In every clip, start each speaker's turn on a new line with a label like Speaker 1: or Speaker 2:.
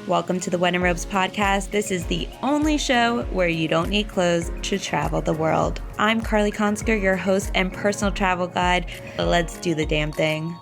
Speaker 1: Welcome to the Wedding Robes podcast. This is the only show where you don't need clothes to travel the world. I'm Carly Consker, your host and personal travel guide. Let's do the damn thing.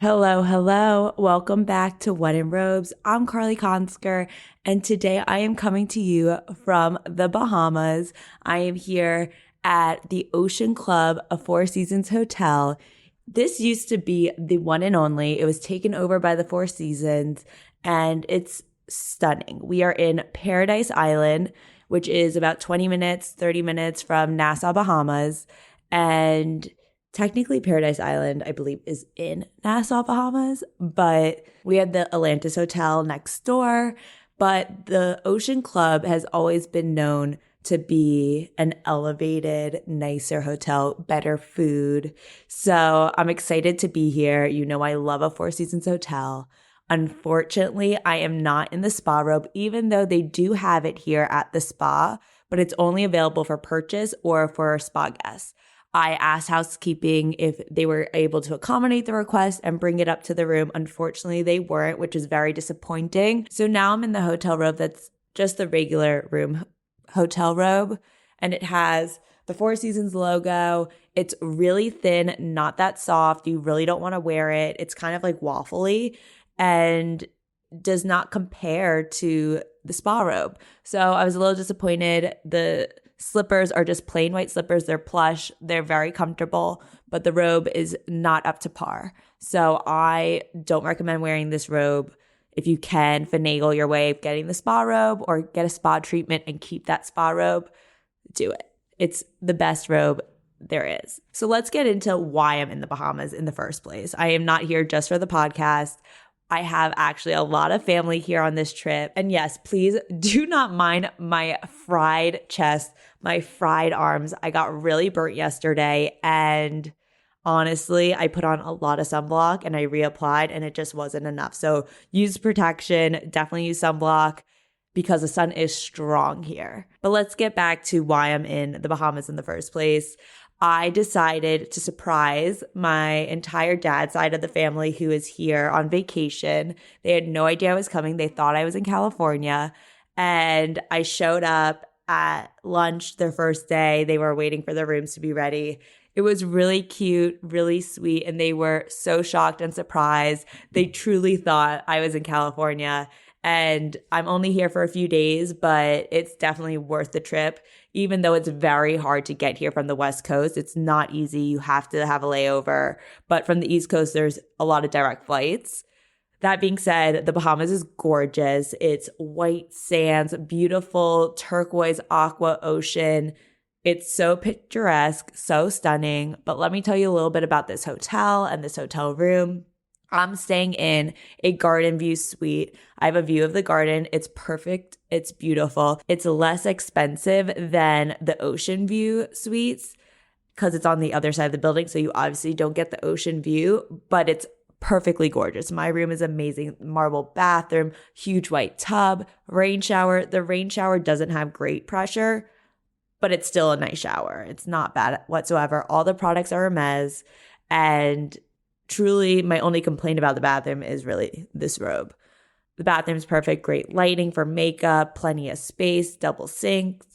Speaker 1: Hello. Welcome back to Wedding Robes. I'm Carly Consker, and today I am coming to you from the Bahamas. I am here at the Ocean Club, a Four Seasons hotel. This used to be the one and only. It was taken over by the Four Seasons, and it's stunning. We are in Paradise Island, which is about 30 minutes from Nassau, Bahamas. And technically Paradise Island, I believe, is in Nassau, Bahamas, but we have the Atlantis Hotel next door. But the Ocean Club has always been known to be an elevated, nicer hotel, better food. So I'm excited to be here. You know, I love a Four Seasons hotel. Unfortunately, I am not in the spa robe, even though they do have it here at the spa, but it's only available for purchase or for spa guests. I asked housekeeping if they were able to accommodate the request and bring it up to the room. Unfortunately, they weren't, which is very disappointing. So now I'm in the hotel robe that's just the regular room hotel robe, and it has the Four Seasons logo. It's really thin, not that soft. You really don't want to wear it. It's kind of like waffly and does not compare to the spa robe. So I was a little disappointed. The slippers are just plain white slippers. They're plush. They're very comfortable, but the robe is not up to par. So I don't recommend wearing this robe. If you can finagle your way of getting the spa robe or get a spa treatment and keep that spa robe, do it. It's the best robe there is. So let's get into why I'm in the Bahamas in the first place. I am not here just for the podcast. I have actually a lot of family here on this trip. And yes, please do not mind my fried chest, my fried arms. I got really burnt yesterday, and honestly, I put on a lot of sunblock and I reapplied, and it just wasn't enough. So use protection, definitely use sunblock because the sun is strong here. But let's get back to why I'm in the Bahamas in the first place. I decided to surprise my entire dad's side of the family who is here on vacation. They had no idea I was coming. They thought I was in California. And I showed up at lunch their first day. They were waiting for their rooms to be ready. It was really cute, really sweet, and they were so shocked and surprised. They truly thought I was in California. And I'm only here for a few days, but it's definitely worth the trip. Even though it's very hard to get here from the West Coast, it's not easy. You have to have a layover. But from the East Coast, there's a lot of direct flights. That being said, the Bahamas is gorgeous. It's white sands, beautiful turquoise aqua ocean. It's so picturesque, so stunning. But let me tell you a little bit about this hotel and this hotel room. I'm staying in a garden view suite. I have a view of the garden. It's perfect. It's beautiful. It's less expensive than the ocean view suites because it's on the other side of the building. So you obviously don't get the ocean view, but it's perfectly gorgeous. My room is amazing. Marble bathroom, huge white tub, rain shower. The rain shower doesn't have great pressure, but it's still a nice shower. It's not bad whatsoever. All the products are Hermes, and truly, my only complaint about the bathroom is really this robe. The bathroom's perfect, great lighting for makeup, plenty of space, double sinks.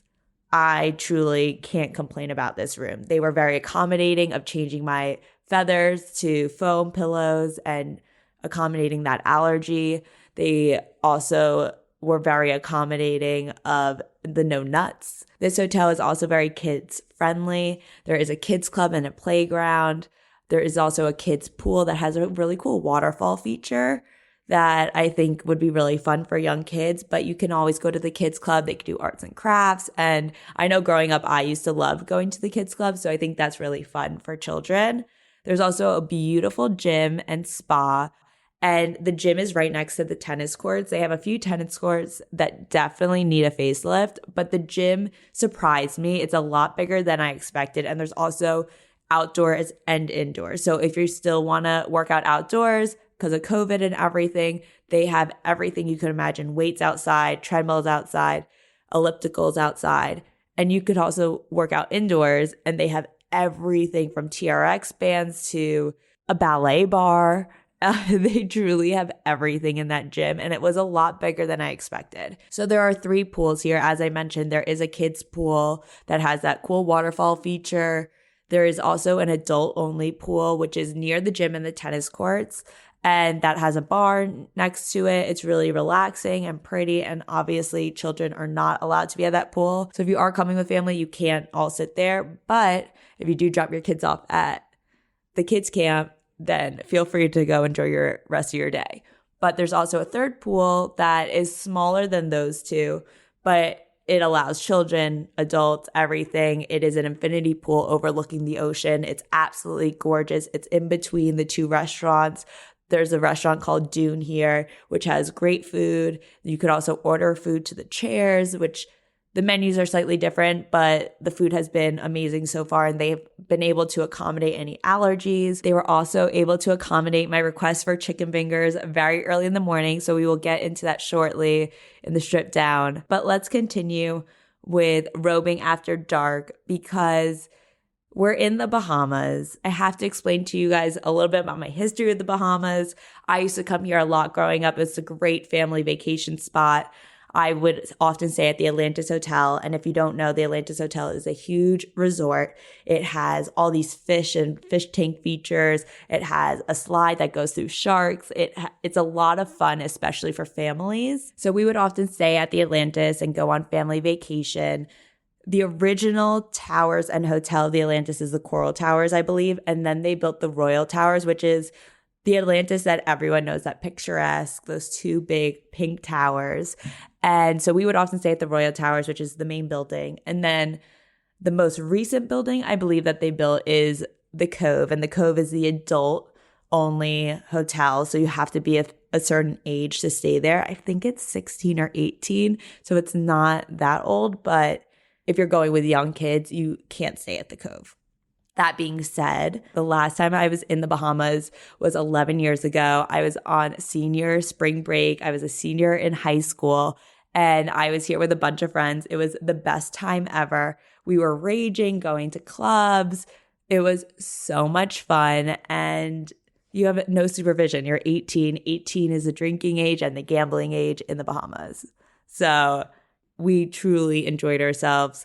Speaker 1: I truly can't complain about this room. They were very accommodating of changing my feathers to foam pillows and accommodating that allergy. They also were very accommodating of the no nuts. This hotel is also very kids friendly. There is a kids club and a playground. There is also a kids pool that has a really cool waterfall feature that I think would be really fun for young kids, but you can always go to the kids club. They can do arts and crafts. And I know growing up, I used to love going to the kids club. So I think that's really fun for children. There's also a beautiful gym and spa, and the gym is right next to the tennis courts. They have a few tennis courts that definitely need a facelift, but the gym surprised me. It's a lot bigger than I expected. And there's also outdoors and indoors. So if you still want to work out outdoors because of COVID and everything, they have everything you could imagine. Weights outside, treadmills outside, ellipticals outside. And you could also work out indoors, and they have everything from TRX bands to a ballet bar They truly have everything in that gym, and it was a lot bigger than I expected. So there are 3 pools here. As I mentioned, there is a kids pool that has that cool waterfall feature. There is also an adult-only pool, which is near the gym and the tennis courts, and that has a bar next to it. It's really relaxing and pretty, and obviously children are not allowed to be at that pool. So if you are coming with family, you can't all sit there, but if you do drop your kids off at the kids camp, then feel free to go enjoy your rest of your day. But there's also a third pool that is smaller than those 2, but it allows children, adults, everything. It is an infinity pool overlooking the ocean. It's absolutely gorgeous. It's in between the 2 restaurants. There's a restaurant called Dune here, which has great food. You could also order food to the chairs, which the menus are slightly different, but the food has been amazing so far, and they've been able to accommodate any allergies. They were also able to accommodate my request for chicken fingers very early in the morning, so we will get into that shortly in the strip down. But let's continue with robing after dark because we're in the Bahamas. I have to explain to you guys a little bit about my history with the Bahamas. I used to come here a lot growing up. It's a great family vacation spot. I would often stay at the Atlantis Hotel. And if you don't know, the Atlantis Hotel is a huge resort. It has all these fish and fish tank features. It has a slide that goes through sharks. It's a lot of fun, especially for families. So we would often stay at the Atlantis and go on family vacation. The original towers and hotel of the Atlantis is the Coral Towers, I believe. And then they built the Royal Towers, which is the Atlantis that everyone knows, that picturesque, those 2 big pink towers. And so we would often stay at the Royal Towers, which is the main building. And then the most recent building I believe that they built is the Cove. And the Cove is the adult-only hotel. So you have to be a certain age to stay there. I think it's 16 or 18. So it's not that old. But if you're going with young kids, you can't stay at the Cove. That being said, the last time I was in the Bahamas was 11 years ago. I was on senior spring break. I was a senior in high school, and I was here with a bunch of friends. It was the best time ever. We were raging, going to clubs. It was so much fun, and you have no supervision. You're 18. 18 is the drinking age and the gambling age in the Bahamas. So we truly enjoyed ourselves.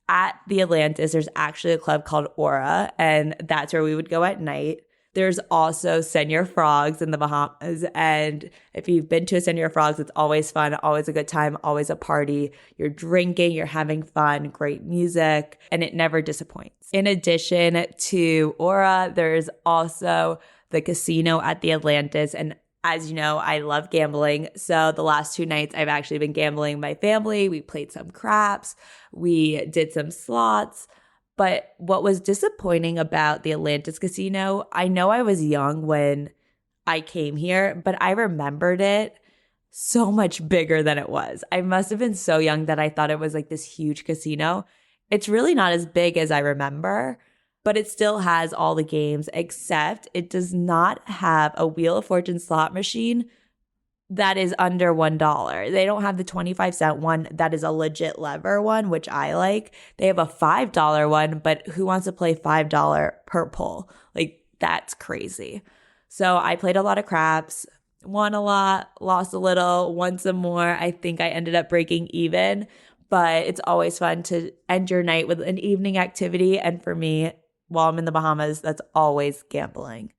Speaker 1: At the Atlantis, there's actually a club called Aura, and that's where we would go at night. There's also Senor Frogs in the Bahamas, and if you've been to a Senor Frogs, it's always fun, always a good time, always a party. You're drinking, you're having fun, great music, and it never disappoints. In addition to Aura, there's also the casino at the Atlantis, and as you know, I love gambling. So the last 2 nights, I've actually been gambling with my family. We played some craps. We did some slots. But what was disappointing about the Atlantis Casino, I know I was young when I came here, but I remembered it so much bigger than it was. I must have been so young that I thought it was like this huge casino. It's really not as big as I remember, but it still has all the games, except it does not have a Wheel of Fortune slot machine that is under $1. They don't have the 25-cent one that is a legit lever one, which I like. They have a $5 one, but who wants to play $5 per pull? Like, that's crazy. So I played a lot of craps, won a lot, lost a little, won some more. I think I ended up breaking even, but it's always fun to end your night with an evening activity. And for me, while I'm in the Bahamas, that's always gambling.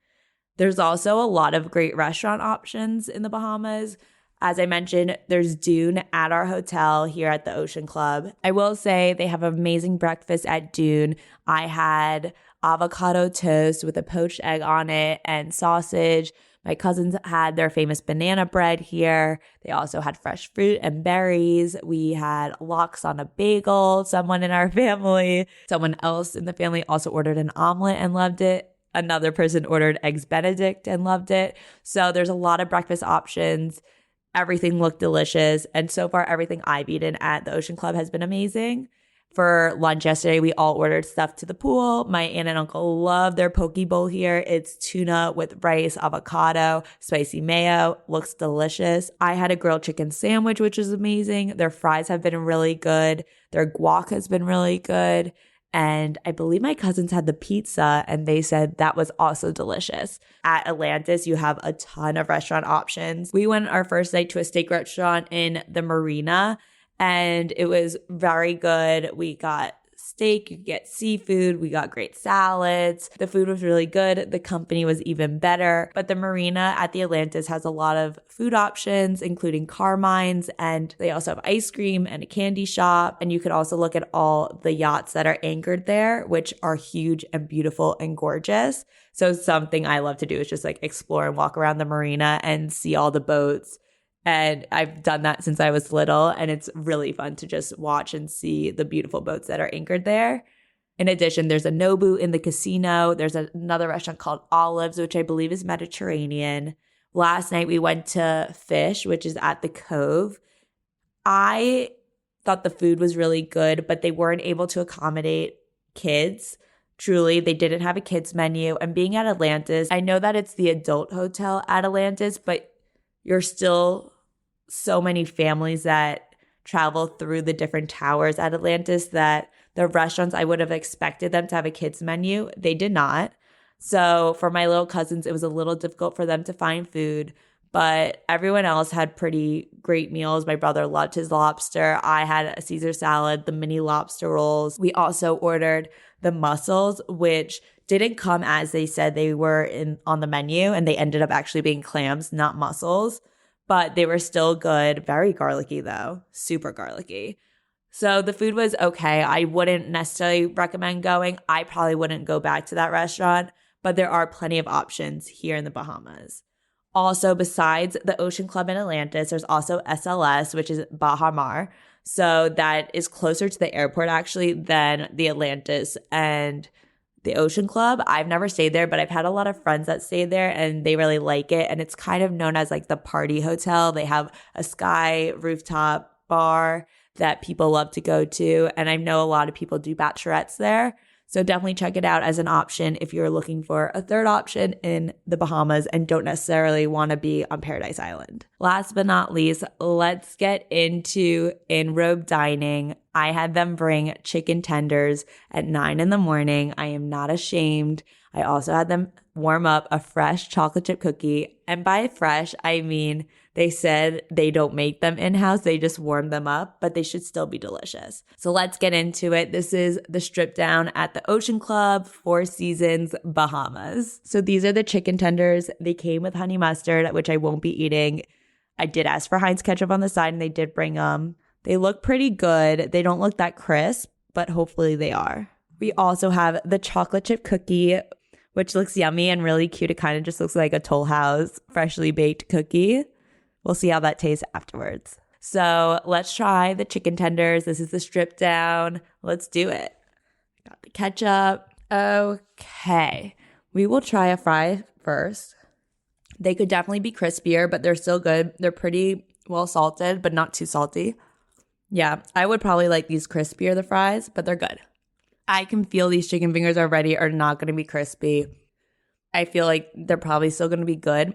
Speaker 1: There's also a lot of great restaurant options in the Bahamas. As I mentioned, there's Dune at our hotel here at the Ocean Club. I will say they have amazing breakfast at Dune. I had avocado toast with a poached egg on it and sausage. My cousins had their famous banana bread here. They also had fresh fruit and berries. We had lox on a bagel. Someone in our family, someone else in the family also ordered an omelet and loved it. Another person ordered eggs Benedict and loved it. So there's a lot of breakfast options. Everything looked delicious. And so far, everything I've eaten at the Ocean Club has been amazing. For lunch yesterday, we all ordered stuff to the pool. My aunt and uncle love their poke bowl here. It's tuna with rice, avocado, spicy mayo. Looks delicious. I had a grilled chicken sandwich, which is amazing. Their fries have been really good. Their guac has been really good. And I believe my cousins had the pizza and they said that was also delicious. At Atlantis, you have a ton of restaurant options. We went our first night to a steak restaurant in the marina and it was very good. We got steak, you get seafood, we got great salads. The food was really good. The company was even better. But the marina at the Atlantis has a lot of food options, including Carmine's, and they also have ice cream and a candy shop. And you could also look at all the yachts that are anchored there, which are huge and beautiful and gorgeous. So something I love to do is just like explore and walk around the marina and see all the boats. And I've done that since I was little, and it's really fun to just watch and see the beautiful boats that are anchored there. In addition, there's a Nobu in the casino. There's another restaurant called Olives, which I believe is Mediterranean. Last night we went to Fish, which is at the Cove. I thought the food was really good, but they weren't able to accommodate kids. Truly, they didn't have a kids menu. And being at Atlantis, I know that it's the adult hotel at Atlantis, but you're still so many families that travel through the different towers at Atlantis that the restaurants, I would have expected them to have a kids menu. They did not. So for my little cousins, it was a little difficult for them to find food, but everyone else had pretty great meals. My brother loved his lobster. I had a Caesar salad, the mini lobster rolls. We also ordered the mussels, which didn't come as they said they were on the menu, and they ended up actually being clams, not mussels, but they were still good. Very garlicky though, super garlicky. So the food was okay. I wouldn't necessarily recommend going. I probably wouldn't go back to that restaurant, but there are plenty of options here in the Bahamas. Also, besides the Ocean Club in Atlantis, there's also SLS, which is Bahamar. So that is closer to the airport actually than the Atlantis and the Ocean Club. I've never stayed there, but I've had a lot of friends that stayed there and they really like it. And it's kind of known as like the party hotel. They have a sky rooftop bar that people love to go to. And I know a lot of people do bachelorettes there. So definitely check it out as an option if you're looking for a third option in the Bahamas and don't necessarily want to be on Paradise Island. Last but not least, let's get into in-robe dining. I had them bring chicken tenders at 9 a.m. I am not ashamed. I also had them warm up a fresh chocolate chip cookie. And by fresh, I mean they said they don't make them in-house. They just warm them up, but they should still be delicious. So let's get into it. This is the strip down at the Ocean Club, Four Seasons, Bahamas. So these are the chicken tenders. They came with honey mustard, which I won't be eating. I did ask for Heinz ketchup on the side and they did bring them. They look pretty good. They don't look that crisp, but hopefully they are. We also have the chocolate chip cookie, which looks yummy and really cute. It kind of just looks like a Toll House freshly baked cookie. We'll see how that tastes afterwards. So let's try the chicken tenders. This is the strip down. Let's do it. Got the ketchup. Okay. We will try a fry first. They could definitely be crispier, but they're still good. They're pretty well salted, but not too salty. Yeah, I would probably like these crispier, the fries, but they're good. I can feel these chicken fingers already are not going to be crispy. I feel like they're probably still going to be good,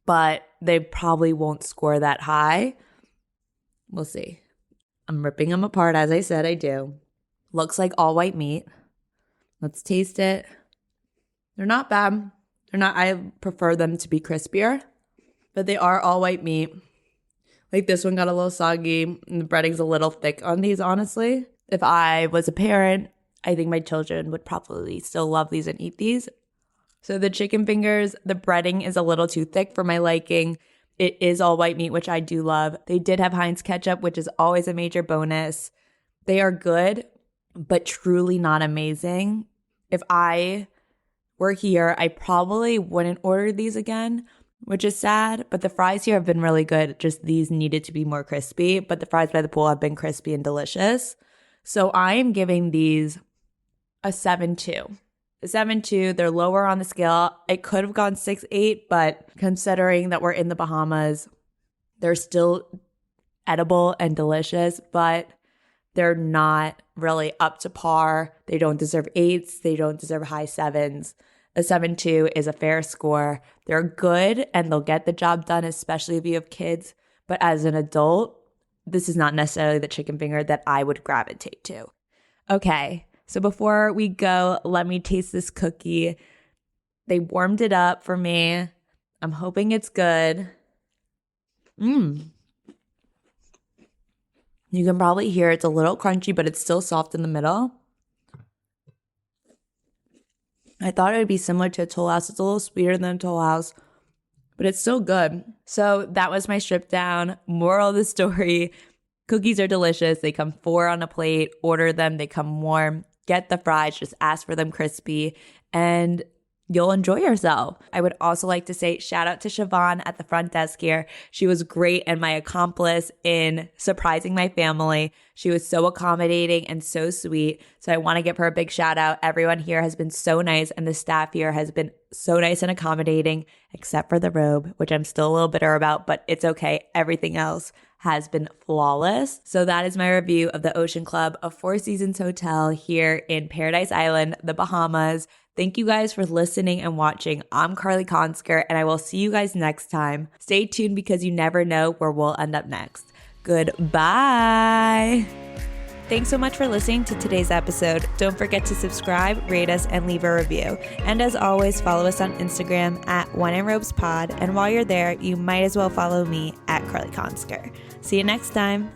Speaker 1: but they probably won't score that high. We'll see. I'm ripping them apart as I said I do. Looks like all white meat. Let's taste it. They're not bad. They're not. I prefer them to be crispier, but they are all white meat. Like this one got a little soggy and the breading's a little thick on these, honestly. If I was a parent, I think my children would probably still love these and eat these. So the chicken fingers, the breading is a little too thick for my liking. It is all white meat, which I do love. They did have Heinz ketchup, which is always a major bonus. They are good, but truly not amazing. If I were here, I probably wouldn't order these again, which is sad. But the fries here have been really good. Just these needed to be more crispy, but the fries by the pool have been crispy and delicious. So I am giving these a 7.2. A 7.2, they're lower on the scale. It could have gone 6.8, but considering that we're in the Bahamas, they're still edible and delicious, but they're not really up to par. They don't deserve 8s. They don't deserve high 7s. A 7.2 is a fair score. They're good and they'll get the job done, especially if you have kids. But as an adult, this is not necessarily the chicken finger that I would gravitate to. Okay, So before we go, let me taste this cookie. They warmed it up for me. I'm hoping it's good. You can probably hear it's a little crunchy, but it's still soft in the middle. I thought it would be similar to a Toll House. It's a little sweeter than a Toll House, but it's still good. So that was my strip down. Moral of the story, cookies are delicious. They come 4 on a plate. Order them. They come warm. Get the fries. Just ask for them crispy, and you'll enjoy yourself. I would also like to say shout out to Siobhan at the front desk here. She was great and my accomplice in surprising my family. She was so accommodating and so sweet. So I want to give her a big shout out. Everyone here has been so nice, and the staff here has been so nice and accommodating, except for the robe, which I'm still a little bitter about, but it's okay. Everything else has been flawless. So that is my review of the Ocean Club, a 4 Seasons hotel here in Paradise Island, the Bahamas. Thank you guys for listening and watching. I'm Carly Consker, and I will see you guys next time. Stay tuned because you never know where we'll end up next. Goodbye. Thanks so much for listening to today's episode. Don't forget to subscribe, rate us, and leave a review. And as always, follow us on Instagram at WineandRobesPod. And while you're there, you might as well follow me at Carly Consker. See you next time.